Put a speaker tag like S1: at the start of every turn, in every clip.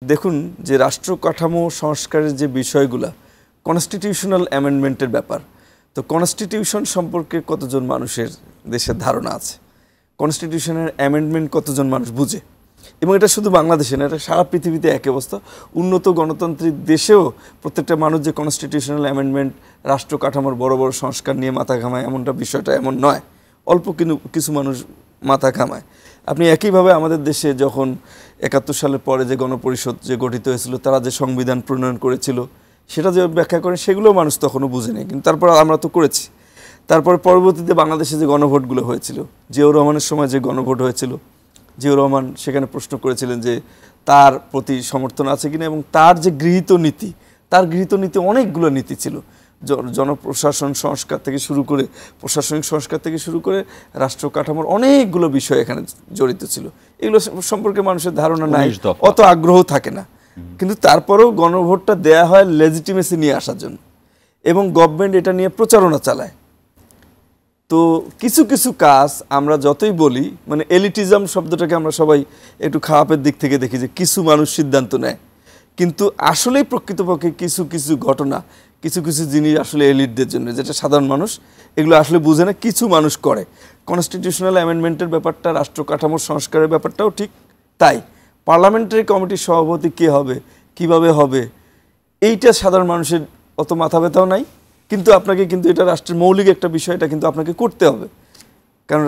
S1: দেখুন যে রাষ্ট্র কাঠামো সংস্কারের যে বিষয়গুলা কনস্টিটিউশনাল অ্যামেন্ডমেন্টের ব্যাপার, তো কনস্টিটিউশন সম্পর্কে কতজন মানুষের দেশের ধারণা আছে, কনস্টিটিউশনের অ্যামেন্ডমেন্ট কতজন মানুষ বুঝে, এবং এটা শুধু বাংলাদেশে না, এটা সারা পৃথিবীতে একই অবস্থা। উন্নত গণতান্ত্রিক দেশেও প্রত্যেকটা মানুষ যে কনস্টিটিউশনাল অ্যামেন্ডমেন্ট রাষ্ট্র কাঠামোর বড় বড় সংস্কার নিয়ে মাথা ঘামায় এমনটা বিষয়টা এমন নয়, অল্প কিছু মানুষ মাথা ঘামায়। আপনি একইভাবে আমাদের দেশে যখন ৭১ সালের পরে যে গণপরিষদ যে গঠিত হয়েছিল, তারা যে সংবিধান প্রণয়ন করেছিল সেটা যে ব্যাখ্যা করেন সেগুলোও মানুষ তখনও বুঝেনি, কিন্তু তারপর আমরা তো করেছি। তারপরে পরবর্তীতে বাংলাদেশে যে গণভোটগুলো হয়েছিল, জিয়াউর রহমানের সময় যে গণভোট হয়েছিল, জিয়াউর রহমান সেখানে প্রশ্ন করেছিলেন যে তার প্রতি সমর্থন আছে কিনা, এবং তার যে গৃহীত নীতি অনেকগুলো নীতি ছিল, জনপ্রশাসন সংস্কার থেকে শুরু করে প্রশাসনিক সংস্কার থেকে শুরু করে রাষ্ট্র কাঠামোর অনেকগুলো বিষয় এখানে জড়িত ছিল। এগুলো সম্পর্কে মানুষের ধারণা নাই, অত আগ্রহ থাকে না, কিন্তু তারপরেও গণভোটটা দেয়া হয় লেজিটিমেসি নিয়ে আসার জন্য, এবং গভর্নমেন্ট এটা নিয়ে প্রচারণা চালায়। তো কিছু কিছু কাজ আমরা যতই বলি, মানে এলিটিজম শব্দটাকে আমরা সবাই একটু খারাপের দিক থেকে দেখি যে কিছু মানুষ সিদ্ধান্ত নেয়, কিন্তু আসলেই প্রকৃতপক্ষে কিছু কিছু ঘটনা, কিছু কিছু জিনিস আসলে এলিটদের জন্য, যেটা সাধারণ মানুষ এগুলো আসলে বুঝে না, কিছু মানুষ করে। কনস্টিটিউশনাল অ্যামেন্ডমেন্টের ব্যাপারটা, রাষ্ট্র কাঠামোর সংস্কারের ব্যাপারটাও ঠিক তাই। পার্লামেন্টারি কমিটির সভাপতি কে হবে, কিভাবে হবে, এইটা সাধারণ মানুষের অত মাথা ব্যথাও নাই, কিন্তু আপনাকে কিন্তু এটা রাষ্ট্রের মৌলিক একটা বিষয়, এটা কিন্তু আপনাকে করতে হবে। কারণ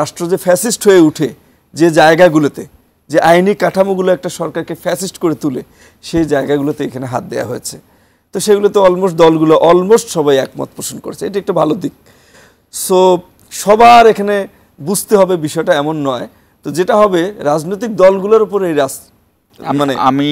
S1: রাষ্ট্র যে ফ্যাসিস্ট হয়ে উঠে যে জায়গাগুলোতে, যে আইনি কাঠামোগুলো একটা সরকারকে ফ্যাসিস্ট করে তুলে, সেই জায়গাগুলোতে এখানে হাত দেওয়া হয়েছে। তো সেগুলোতে অলমোস্ট সবাই একমত পোষণ করেছে, এটা একটা ভালো দিক। সো সবার এখানে বুঝতে হবে বিষয়টা এমন নয়। তো যেটা হবে রাজনৈতিক দলগুলোর উপরে এই
S2: আমি